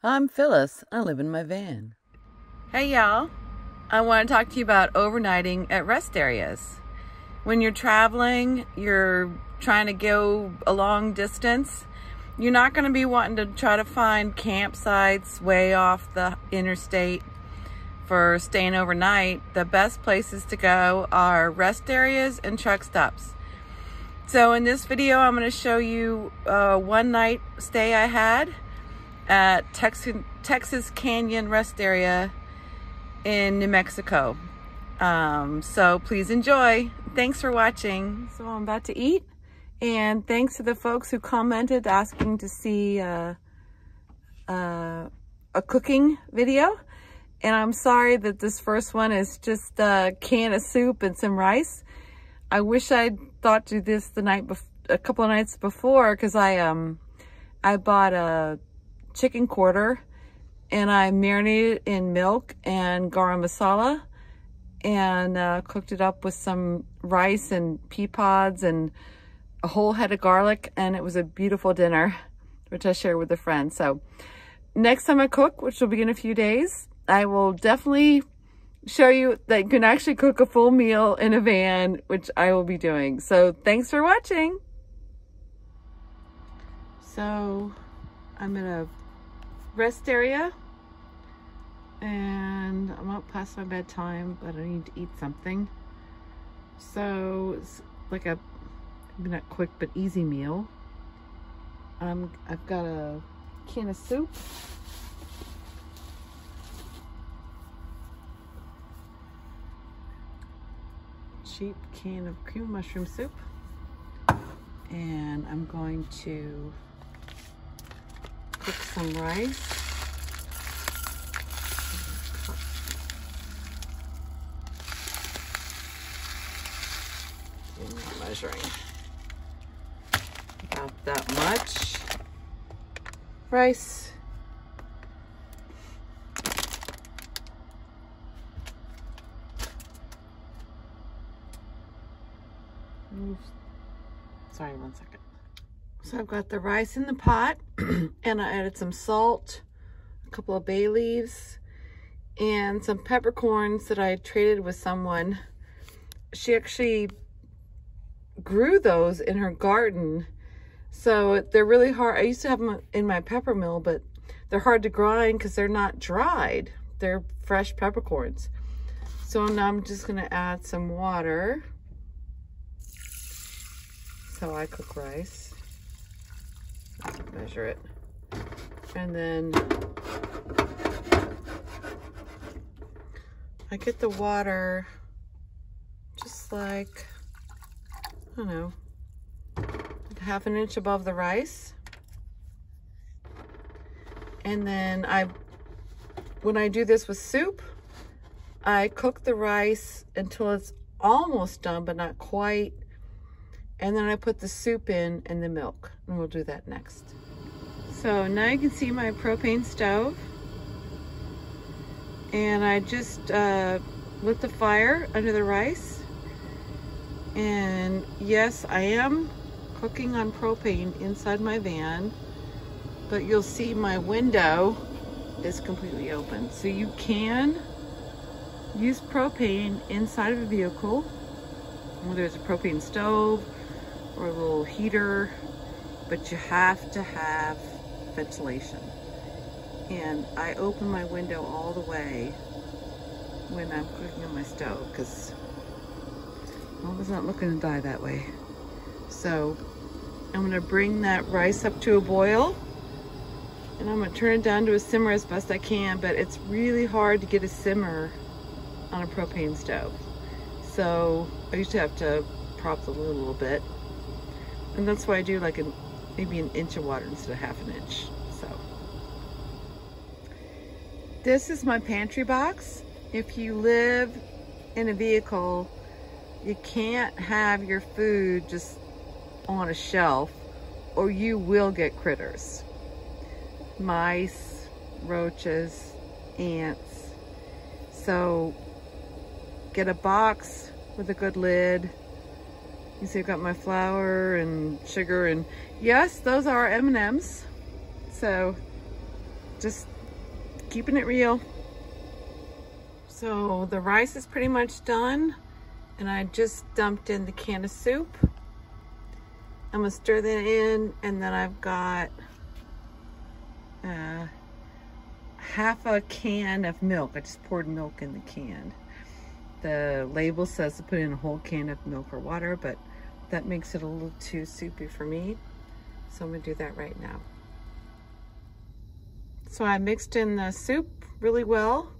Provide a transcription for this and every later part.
I'm Phyllis. I live in my van. Hey y'all, I want to talk to you about overnighting at rest areas. When you're traveling, you're trying to go a long distance, you're not going to be wanting to try to find campsites way off the interstate for staying overnight. The best places to go are rest areas and truck stops. So in this video, I'm going to show you a one night stay I had at Texas Canyon Rest Area in New Mexico. So please enjoy. Thanks for watching. So I'm about to eat, and thanks to the folks who commented asking to see a cooking video. And I'm sorry that this first one is just a can of soup and some rice. I wish I'd thought to do this a couple of nights before, because I bought a chicken quarter and I marinated it in milk and garam masala and cooked it up with some rice and pea pods and a whole head of garlic, and it was a beautiful dinner, which I shared with a friend. So next time I cook, which will be in a few days, I will definitely show you that you can actually cook a full meal in a van, which I will be doing. So thanks for watching. So I'm in a rest area and I'm out past my bedtime, but I need to eat something. So it's like a, maybe not quick, but easy meal. I've got a can of soup. Cheap can of cream mushroom soup. And I'm going to cook some rice. I'm not measuring. About that much rice. Sorry, 1 second. So I've got the rice in the pot and I added some salt, a couple of bay leaves, and some peppercorns that I traded with someone. She actually grew those in her garden. So they're really hard. I used to have them in my pepper mill, but they're hard to grind because they're not dried. They're fresh peppercorns. So now I'm just gonna add some water. So I cook rice. Measure it. And then I get the water just like, I don't know, like 1/2 inch above the rice. And then when I do this with soup, I cook the rice until it's almost done, but not quite. And then I put the soup in and the milk, and we'll do that next. So now you can see my propane stove. And I just lit the fire under the rice. And yes, I am cooking on propane inside my van, but you'll see my window is completely open. So you can use propane inside of a vehicle, whether it's a propane stove or a little heater, but you have to have ventilation. And I open my window all the way when I'm cooking on my stove, because Mama's not looking to die that way. So I'm gonna bring that rice up to a boil, and I'm gonna turn it down to a simmer as best I can, but it's really hard to get a simmer on a propane stove. So I used to have to prop the lid a little bit. And that's why I do like maybe 1 inch of water instead of 1/2 inch. So this is my pantry box. If you live in a vehicle, you can't have your food just on a shelf or you will get critters. Mice, roaches, ants. So get a box with a good lid. You see I've got my flour and sugar, and yes, those are M&Ms. So Just keeping it real. So the rice is pretty much done, and I just dumped in the can of soup. I'm gonna stir that in, and then I've got half a can of milk. I just poured milk in the can. The label says to put in a whole can of milk or water, but that makes it a little too soupy for me. So I'm gonna do that right now. So I mixed in the soup really well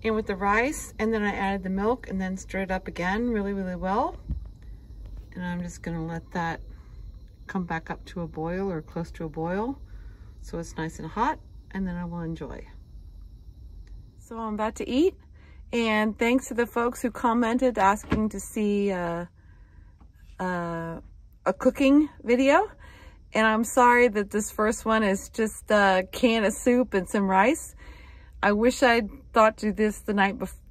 in with the rice, and then I added the milk and then stirred it up again really, really well. And I'm just gonna let that come back up to a boil or close to a boil so it's nice and hot, and then I will enjoy. So I'm about to eat, and thanks to the folks who commented asking to see a cooking video. And I'm sorry that this first one is just a can of soup and some rice. I wish I'd thought to do this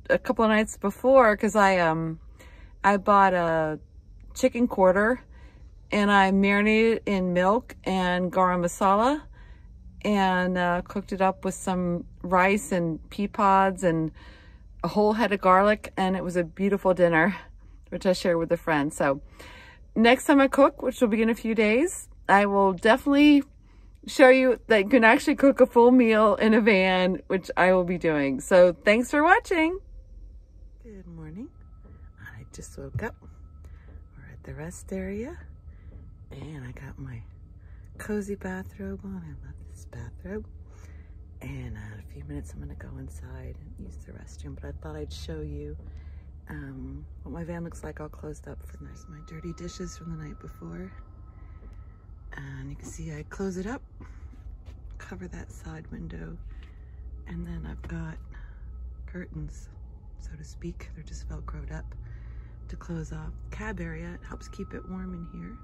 a couple of nights before, because I bought a chicken quarter and I marinated it in milk and garam masala and cooked it up with some rice and pea pods and a whole head of garlic, and it was a beautiful dinner, which I shared with a friend. So next time I cook, which will be in a few days, I will definitely show you that you can actually cook a full meal in a van, which I will be doing. So thanks for watching. Good morning. I just woke up. We're at the rest area, and I got my cozy bathrobe on. I love this bathrobe. And in a few minutes, I'm gonna go inside and use the restroom, but I thought I'd show you what my van looks like all closed up for night. My dirty dishes from the night before. And you can see I close it up, cover that side window, and then I've got curtains, so to speak. They're just Velcroed up to close off cab area. It helps keep it warm in here.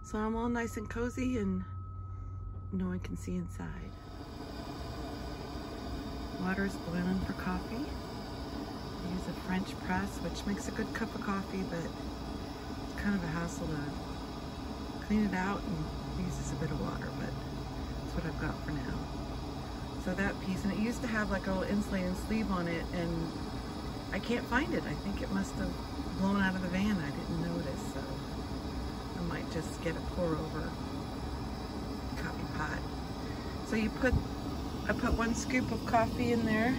So I'm all nice and cozy and no one can see inside. Water is boiling for coffee. I use a French press, which makes a good cup of coffee, but it's kind of a hassle to clean it out and uses a bit of water, but that's what I've got for now. So that piece, and it used to have like a little insulating sleeve on it, and I can't find it. I think it must have blown out of the van. I didn't notice, so I might just get a pour over coffee pot. So I put 1 scoop of coffee in there,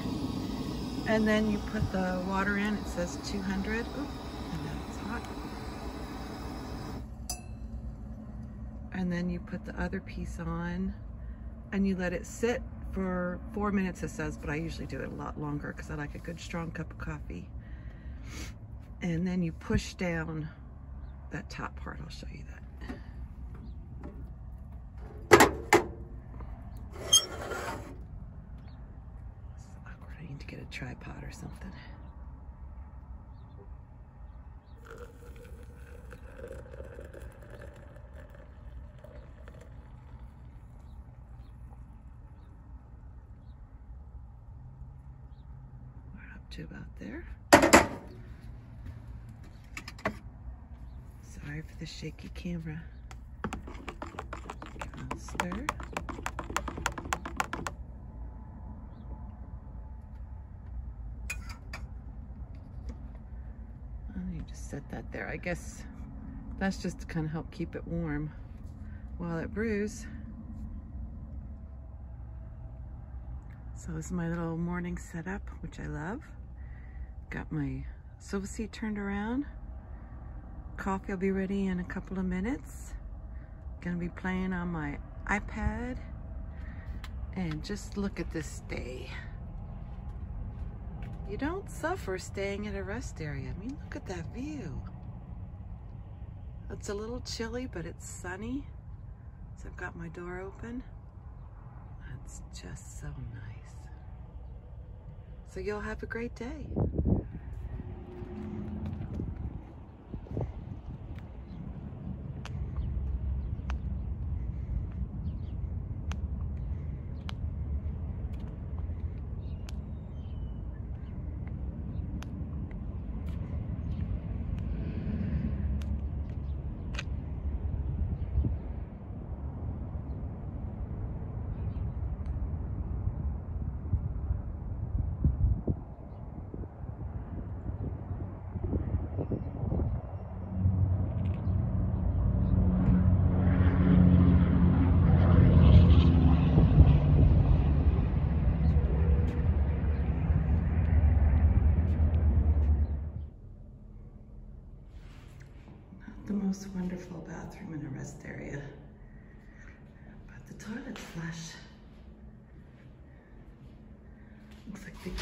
and then you put the water in. It says 200. Ooh, and then it's hot. And then you put the other piece on and you let it sit for 4 minutes, it says, but I usually do it a lot longer because I like a good strong cup of coffee. And then you push down that top part. I'll show you that. It's awkward. I need to get a tripod or something. To about there. Sorry for the shaky camera. I'll stir. And you just set that there. I guess that's just to kind of help keep it warm while it brews. So this is my little morning setup, which I love. Got my sofa seat turned around. Coffee will be ready in a couple of minutes. Gonna be playing on my iPad. And just look at this day. You don't suffer staying at a rest area. I mean, look at that view. It's a little chilly, but it's sunny. So I've got my door open. It's just so nice. So you'll have a great day. most wonderful bathroom and a rest area. But the toilet's flush. Looks like big